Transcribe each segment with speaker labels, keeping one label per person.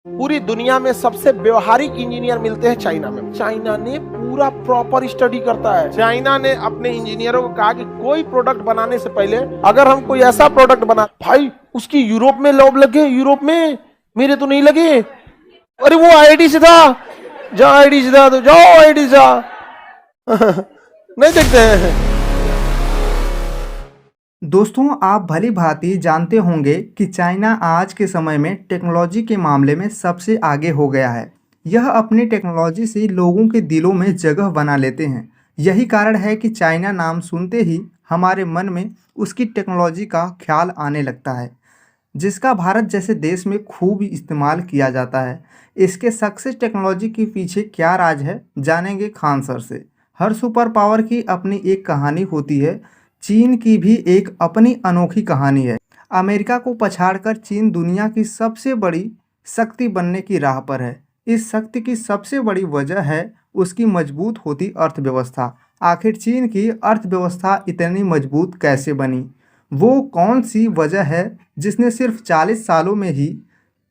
Speaker 1: पूरी दुनिया में सबसे व्यवहारिक इंजीनियर मिलते हैं चाइना में। चाइना ने पूरा प्रॉपर स्टडी करता है। चाइना ने अपने इंजीनियरों को कहा कि कोई प्रोडक्ट बनाने से पहले अगर हम कोई ऐसा प्रोडक्ट बना, भाई उसकी यूरोप में लॉब लगे, यूरोप में मेरे तो नहीं लगे। अरे वो आईआईटी से था, जाओ आईआईटी से था तो जाओ आईआईटी से नहीं देखते हैं।
Speaker 2: दोस्तों, आप भली भांति जानते होंगे कि चाइना आज के समय में टेक्नोलॉजी के मामले में सबसे आगे हो गया है। यह अपनी टेक्नोलॉजी से लोगों के दिलों में जगह बना लेते हैं। यही कारण है कि चाइना नाम सुनते ही हमारे मन में उसकी टेक्नोलॉजी का ख्याल आने लगता है, जिसका भारत जैसे देश में खूब इस्तेमाल किया जाता है। इसके सक्सेस टेक्नोलॉजी के पीछे क्या राज है, जानेंगे खान सर से। हर सुपर पावर की अपनी एक कहानी होती है। चीन की भी एक अपनी अनोखी कहानी है। अमेरिका को पछाड़कर चीन दुनिया की सबसे बड़ी शक्ति बनने की राह पर है। इस शक्ति की सबसे बड़ी वजह है उसकी मजबूत होती अर्थव्यवस्था। आखिर चीन की अर्थव्यवस्था इतनी मजबूत कैसे बनी? वो कौन सी वजह है जिसने सिर्फ 40 सालों में ही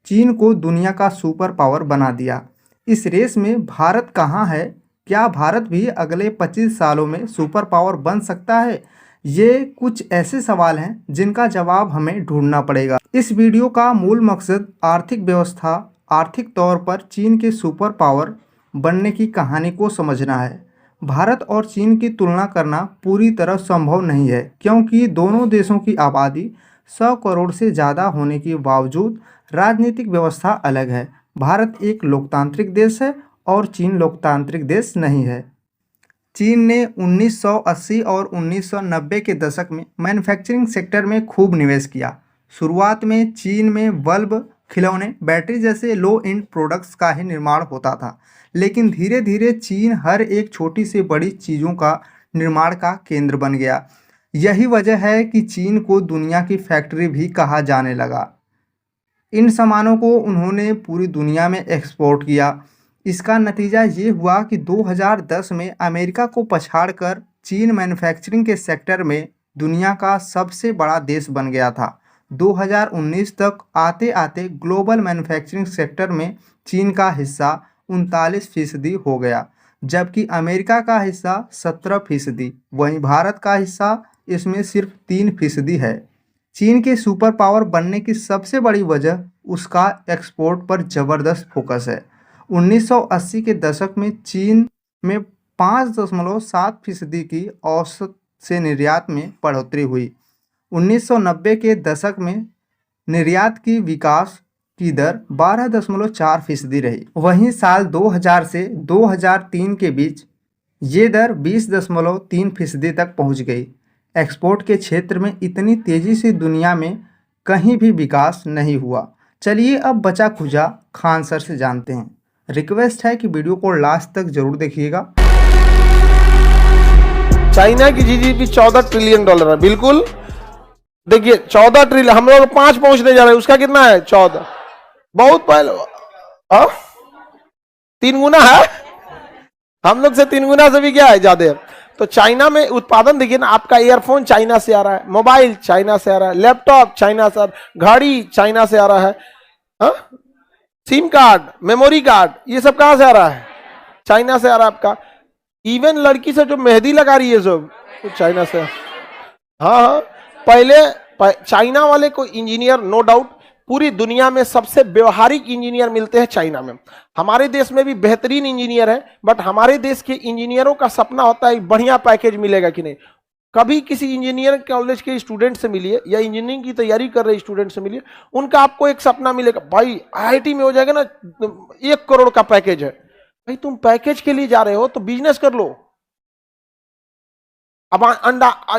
Speaker 2: चीन को दुनिया का सुपर पावर बना दिया? इस रेस में भारत कहाँ है? क्या भारत भी अगले 25 सालों में सुपर पावर बन सकता है? ये कुछ ऐसे सवाल हैं जिनका जवाब हमें ढूंढना पड़ेगा। इस वीडियो का मूल मकसद आर्थिक तौर पर चीन के सुपर पावर बनने की कहानी को समझना है। भारत और चीन की तुलना करना पूरी तरह संभव नहीं है, क्योंकि दोनों देशों की आबादी 100 करोड़ से ज़्यादा होने के बावजूद राजनीतिक व्यवस्था अलग है। भारत एक लोकतांत्रिक देश है और चीन लोकतांत्रिक देश नहीं है। चीन ने 1980 और 1990 के दशक में मैन्युफैक्चरिंग सेक्टर में खूब निवेश किया। शुरुआत में चीन में बल्ब, खिलौने, बैटरी जैसे लो एंड प्रोडक्ट्स का ही निर्माण होता था, लेकिन धीरे धीरे चीन हर एक छोटी से बड़ी चीज़ों का निर्माण का केंद्र बन गया। यही वजह है कि चीन को दुनिया की फैक्ट्री भी कहा जाने लगा। इन सामानों को उन्होंने पूरी दुनिया में एक्सपोर्ट किया। इसका नतीजा ये हुआ कि 2010 में अमेरिका को पछाड़कर चीन मैन्युफैक्चरिंग के सेक्टर में दुनिया का सबसे बड़ा देश बन गया था। 2019 तक आते आते ग्लोबल मैन्युफैक्चरिंग सेक्टर में चीन का हिस्सा 39% हो गया, जबकि अमेरिका का हिस्सा 17%। वहीं भारत का हिस्सा इसमें सिर्फ 3% है। चीन के सुपर पावर बनने की सबसे बड़ी वजह उसका एक्सपोर्ट पर ज़बरदस्त फोकस है। 1980 के दशक में चीन में 5.7% की औसत से निर्यात में बढ़ोतरी हुई। 1990 के दशक में निर्यात की विकास की दर 12.4% रही। वहीं साल 2000 से 2003 के बीच ये दर 20.3% तक पहुंच गई। एक्सपोर्ट के क्षेत्र में इतनी तेज़ी से दुनिया में कहीं भी विकास नहीं हुआ। चलिए अब बचा खुचा खान सर से जानते हैं। रिक्वेस्ट है कि वीडियो को लास्ट तक जरूर देखिएगा।
Speaker 1: चाइना की जीडीपी $14 ट्रिलियन है। बिल्कुल देखिए 14 ट्रिलियन, हम लोग 5 पहुंचने जा रहे हैं। उसका कितना है? 14। बहुत पहले 3 गुना है। हम लोग से 3 गुना से भी क्या है, ज्यादा है। तो चाइना में उत्पादन देखिए ना, आपका ईयरफोन चाइना से आ रहा है, मोबाइल चाइना से आ रहा है, लैपटॉप चाइना से आ रहा है, घड़ी चाइना से आ रहा है, सिम कार्ड, मेमोरी कार्ड, ये सब कहां से आ रहा है? चाइना से आ रहा है आपका। इवन लड़की से जो मेहंदी लगा रही है सब तो चाइना से। हाँ, पहले चाइना वाले को इंजीनियर, नो डाउट पूरी दुनिया में सबसे व्यवहारिक इंजीनियर मिलते हैं चाइना में। हमारे देश में भी बेहतरीन इंजीनियर है, बट हमारे देश के इंजीनियरों का सपना होता है बढ़िया पैकेज मिलेगा कि नहीं। कभी किसी इंजीनियर कॉलेज के स्टूडेंट से मिलिए या इंजीनियरिंग की तैयारी कर रहे स्टूडेंट से मिलिए, उनका आपको एक सपना मिलेगा, भाई आईआईटी में हो जाएगा ना 1 करोड़ का पैकेज है। भाई तुम पैकेज के लिए जा रहे हो तो बिजनेस कर लो। अब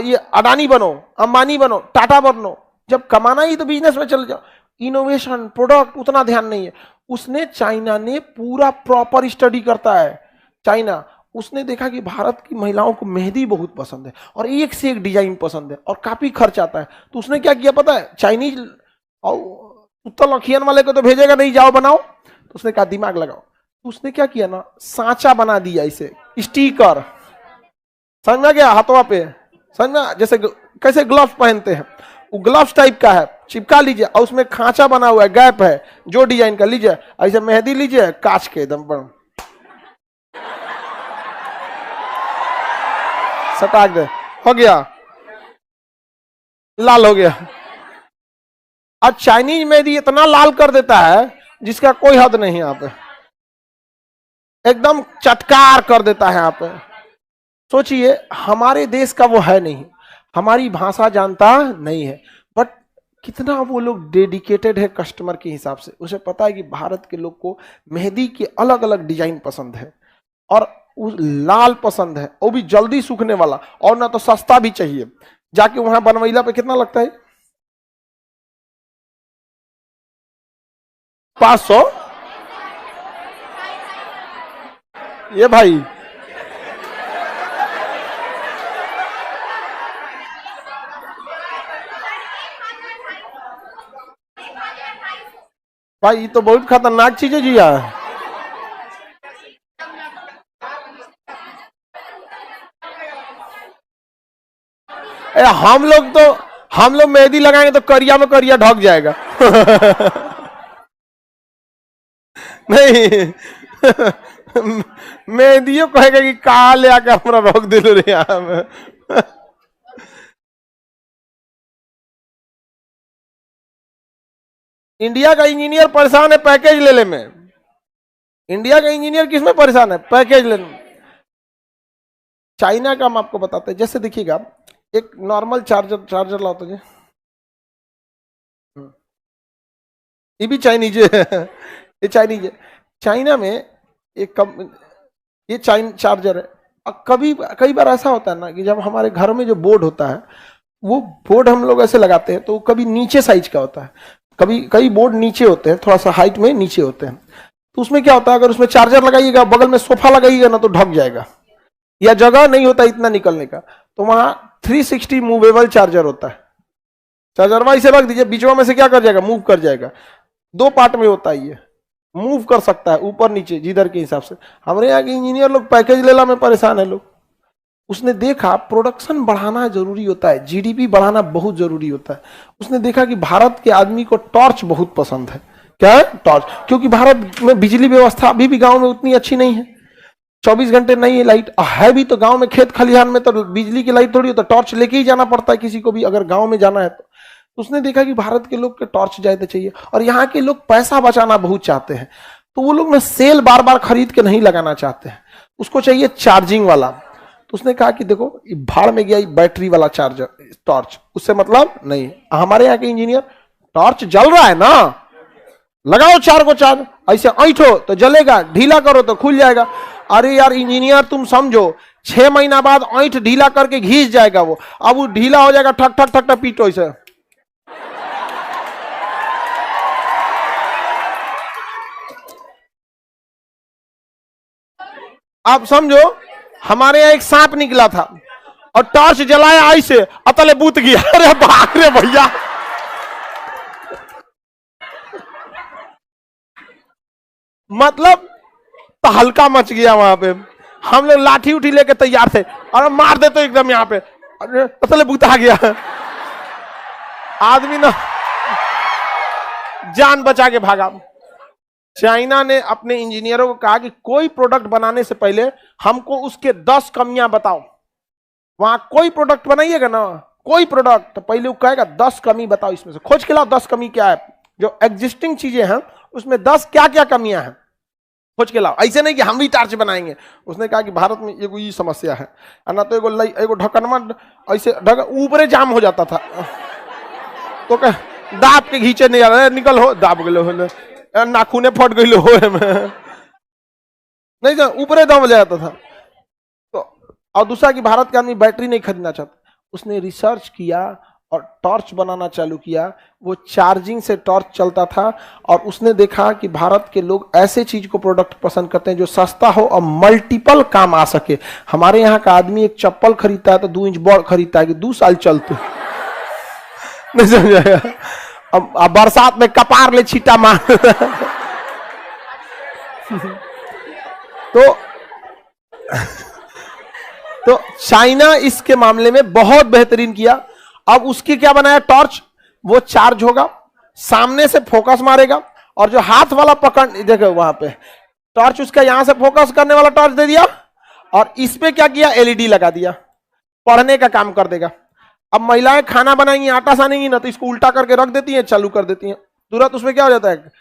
Speaker 1: ये अडानी बनो, अंबानी बनो, टाटा बनो। जब कमाना ही तो बिजनेस में चले जाओ। इनोवेशन, प्रोडक्ट उतना ध्यान नहीं है। चाइना ने पूरा प्रॉपर स्टडी करता है। चाइना उसने देखा कि भारत की महिलाओं को मेहंदी बहुत पसंद है और एक से एक डिजाइन पसंद है और काफी खर्च आता है। तो उसने क्या किया पता है? चाइनीज और उत्तल अखियन वाले को तो भेजेगा नहीं, जाओ बनाओ। तो उसने कहा दिमाग लगाओ। तो उसने क्या किया ना, सांचा बना दिया, इसे स्टिकर, समझ में गया? हाथों पे, समझ में? जैसे कैसे ग्लव्स पहनते हैं, वो ग्लव्स टाइप का है, चिपका लीजिए, और उसमें खांचा बना हुआ है, गैप है, जो डिजाइन का लीजिए, ऐसे मेहंदी लीजिए कांच के एकदम पर सटाक दे, हो गया, लाल हो गया। आज चाइनीज मेहंदी इतना लाल कर देता है जिसका कोई हद नहीं, यहाँ पे एकदम चटकार कर देता है। यहाँ पे सोचिए, हमारे देश का वो है नहीं, हमारी भाषा जानता नहीं है, बट कितना वो लोग डेडिकेटेड है कस्टमर के हिसाब से। उसे पता है कि भारत के लोग को मेहंदी के अलग अलग डिजाइन पसंद है, और लाल पसंद है, वो भी जल्दी सूखने वाला, और ना तो सस्ता भी चाहिए। जाके वहां बनवैला पे कितना लगता है? 500। ये भाई भाई ये तो बहुत खतरनाक चीज है जी यार। हम लोग मेहंदी लगाएंगे तो करिया में करिया ढक जाएगा। नहीं, मेहंदियों कहेगा कि कहा ले आके हमरा रोक दिलो रे यहाँ में। इंडिया का इंजीनियर परेशान है पैकेज लेने में। इंडिया का इंजीनियर किसमें परेशान है? पैकेज लेने में। चाइना का हम आपको बताते हैं, जैसे देखिएगा, एक नॉर्मल चार्जर लाओ तो जी, ये भी चाइनीज है। ये चाइनीज है। चाइना में एक ये चार्जर है। कई बार ऐसा होता है ना कि जब हमारे घर में जो बोर्ड होता है, वो बोर्ड हम लोग ऐसे लगाते हैं तो कभी नीचे साइज का होता है, कई बोर्ड नीचे होते हैं, थोड़ा सा हाइट में नीचे होते हैं। तो उसमें क्या होता है, अगर उसमें चार्जर लगाइएगा, बगल में सोफा लगाइएगा ना, तो ढक जाएगा, या जगह नहीं होता इतना निकलने का। तो वहां 360 मूवेबल चार्जर होता है। चार्जर इसे रख दीजिए, बीचों में से क्या कर जाएगा? मूव कर जाएगा। 2 पार्ट में होता है, ये मूव कर सकता है ऊपर नीचे जिधर के हिसाब से। हमारे यहाँ के इंजीनियर लोग पैकेज लेला में परेशान है लोग। उसने देखा प्रोडक्शन बढ़ाना जरूरी होता है, जीडीपी बढ़ाना बहुत जरूरी होता है। उसने देखा कि भारत के आदमी को टॉर्च बहुत पसंद है। क्या है? टॉर्च। क्योंकि भारत में बिजली व्यवस्था अभी भी गांव में उतनी अच्छी नहीं है, 24 घंटे नहीं है लाइट है भी, तो गांव में खेत खलिहान में तो बिजली की लाइट थोड़ी हो, तो टॉर्च लेके ही जाना पड़ता है किसी को भी अगर गांव में जाना है तो। उसने देखा कि भारत के लोग के टॉर्च ज्यादा चाहिए, और यहाँ के लोग पैसा बचाना बहुत चाहते हैं, तो वो लोग ना सेल बार बार खरीद के नहीं लगाना चाहते हैं, उसको चाहिए चार्जिंग वाला। तो उसने कहा कि देखो, भाड़ में गया बैटरी वाला चार्जर टॉर्च, उससे मतलब नहीं। हमारे यहाँ के इंजीनियर, टॉर्च जल रहा है ना, लगाओ 4 को चार्ज, ऐसे ऐठो तो जलेगा, ढीला करो तो खुल जाएगा। अरे यार इंजीनियर, तुम समझो, 6 महीना बाद ऐठ ढीला करके घिस जाएगा वो, अब वो ढीला हो जाएगा, ठक ठक ठक ठक पीटो इसे। आप समझो, हमारे यहाँ एक सांप निकला था और टॉर्च जलाया ऐसे, अतले बूत गया। अरे बाप रे भैया, मतलब तहलका मच गया वहां पे। हम लोग लाठी उठी लेके तैयार थे, और मार दे तो एकदम यहाँ पे, अरे अतले बूत आ गया। आदमी ना जान बचा के भागा। चाइना ने अपने इंजीनियरों को कहा कि कोई प्रोडक्ट बनाने से पहले हमको उसके 10 कमियां बताओ। वहां कोई प्रोडक्ट बनाइएगा ना, कोई प्रोडक्ट, तो पहले वो कहेगा 10 कमी बताओ, इसमें से खोज के लाओ 10 कमी क्या है, जो एग्जिस्टिंग चीजें हैं उसमें 10 क्या क्या कमियां हैं, खोज के लाओ। ऐसे नहीं कि हम भी टार्च बनाएंगे। उसने कहा कि भारत में एगो ये समस्या है, ना तो एगो ढकनमा ऐसे ऊपरे जाम हो जाता था, तो दाब के घींचे नहीं आ रहा, निकल हो, दाब गए, नाखूने फट गई हो नहीं तो ऊपरे दम ले जाता था। तो और दूसरा कि भारत के आदमी बैटरी नहीं खरीदना चाहता। उसने रिसर्च किया और टॉर्च बनाना चालू किया। वो चार्जिंग से टॉर्च चलता था, और उसने देखा कि भारत के लोग ऐसे चीज को प्रोडक्ट पसंद करते हैं जो सस्ता हो और मल्टीपल काम आ सके। हमारे यहाँ का आदमी एक चप्पल खरीदता है तो 2 इंच बॉल खरीदता है कि 2 साल चलते। नहीं समझाएगा? अब बरसात में कपार ले छीटा मार। तो चाइना इसके मामले में बहुत बेहतरीन किया, अब उसकी क्या बनाया, टॉर्च, वो चार्ज होगा, सामने से फोकस मारेगा, और जो हाथ वाला पकड़, देखो वहां पे टॉर्च उसका यहां से फोकस करने वाला टॉर्च दे दिया, और इस पे क्या किया, एलईडी लगा दिया, पढ़ने का काम कर देगा। अब महिलाएं खाना बनाएंगी, आटा सानेंगी ना, तो इसको उल्टा करके रख देती हैं, चालू कर देती हैं, तुरंत उसमें क्या हो जाता है,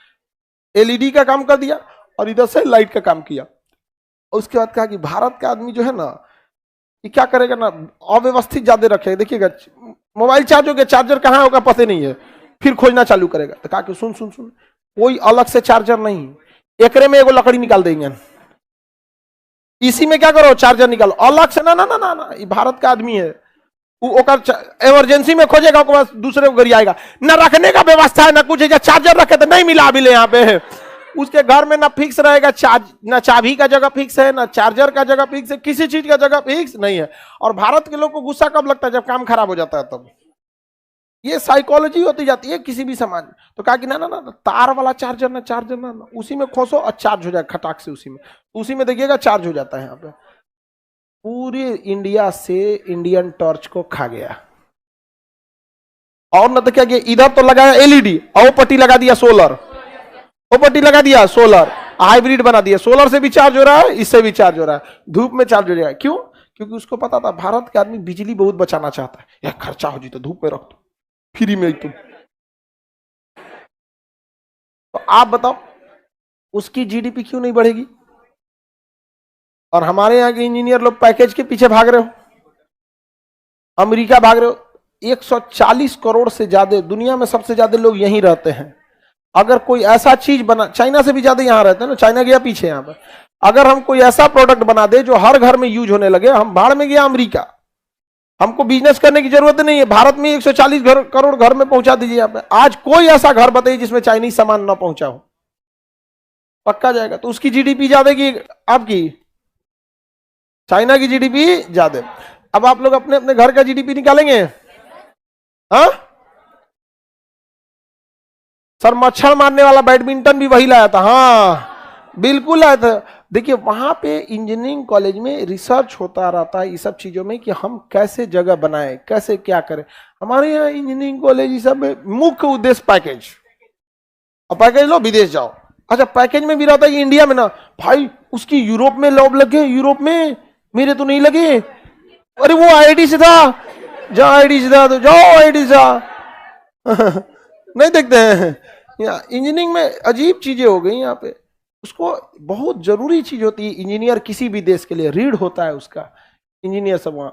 Speaker 1: एलईडी का काम कर दिया, और इधर से लाइट का काम किया। उसके बाद कहा कि भारत का आदमी जो है ना, ये क्या करेगा ना, अव्यवस्थित ज्यादा रखेगा, देखिएगा मोबाइल चार्ज हो गया, चार्जर कहाँ होगा पता नहीं है, फिर खोजना चालू करेगा। तो कहा कि सुन सुन सुन, कोई अलग से चार्जर नहीं, एकरे में एगो लकड़ी निकाल देंगे, इसी में क्या करो, चार्जर निकालो अलग से, ना ना ना ना ना, ये भारत का आदमी है, इमरजेंसी में खोजेगा, दूसरे को गरियाएगा, ना रखने का व्यवस्था है ना कुछ है, चार्जर रखे तो नहीं मिला अभी ले यहाँ पे, उसके घर में ना फिक्स रहेगा चार्ज, ना चाबी का जगह फिक्स है, ना चार्जर का जगह फिक्स है, किसी चीज का जगह फिक्स नहीं है। और भारत के लोग को गुस्सा कब लगता है, जब काम खराब हो जाता है तब। ये साइकोलॉजी होती जाती है किसी भी समाज में। तो कहा कि ना ना ना, तार वाला चार्जर ना, चार्जर ना, उसी में खोसो और चार्ज हो जाए खटाक से, उसी में देखिएगा चार्ज हो जाता है। यहाँ पे पूरे इंडिया से इंडियन टॉर्च को खा गया। और ना तो क्या किया, इधर तो लगाया एलईडी, और पट्टी लगा दिया सोलर, वो पट्टी लगा दिया सोलर, हाइब्रिड बना दिया, सोलर से भी चार्ज हो रहा है, इससे भी चार्ज हो रहा है, धूप में चार्ज हो जाएगा। क्यों? क्योंकि उसको पता था भारत के आदमी बिजली बहुत बचाना चाहता है, यार खर्चा हो जी तो धूप में रख दो फ्री में तुम। तो आप बताओ उसकी जीडीपी क्यों नहीं बढ़ेगी? और हमारे यहाँ के इंजीनियर लोग पैकेज के पीछे भाग रहे हो, अमेरिका भाग रहे हो। 140 करोड़ से ज्यादा, दुनिया में सबसे ज्यादा लोग यहीं रहते हैं। अगर कोई ऐसा चीज बना, चाइना से भी ज्यादा यहां रहते हैं ना, चाइना गया पीछे यहाँ पर। अगर हम कोई ऐसा प्रोडक्ट बना दे जो हर घर में यूज होने लगे, हम भाड़ में गया अमेरिका, हमको बिजनेस करने की जरूरत नहीं है। भारत में 140 करोड़ घर में पहुंचा दीजिए यहाँ पे। आज कोई ऐसा घर बताइए जिसमें चाइनीज सामान ना पहुंचा हो, पक्का जाएगा। तो उसकी जीडीपी ज्यादा की आपकी, चाइना की जीडीपी ज्यादा। अब आप लोग अपने अपने घर का जीडीपी निकालेंगे? हाँ सर, मच्छर मारने वाला बैडमिंटन भी वही लाया था। हाँ बिल्कुल लाया था। देखिए वहां पे इंजीनियरिंग कॉलेज में रिसर्च होता रहता है ये सब चीजों में, कि हम कैसे जगह बनाए, कैसे क्या करें। हमारे यहाँ इंजीनियरिंग कॉलेज सब में मुख्य उद्देश्य पैकेज, और पैकेज लो विदेश जाओ। अच्छा पैकेज में भी रहता है इंडिया में ना, भाई उसकी यूरोप में लॉब लगे, यूरोप में मेरे तो नहीं लगे। अरे वो आईआईटी से था, जाओ आईआईटी से था तो जाओ आईआईटी से नहीं देखते हैं। इंजीनियरिंग में अजीब चीजें हो गई यहाँ पे। उसको बहुत जरूरी चीज होती है इंजीनियर किसी भी देश के लिए, रीढ़ होता है उसका इंजीनियर सब वहां।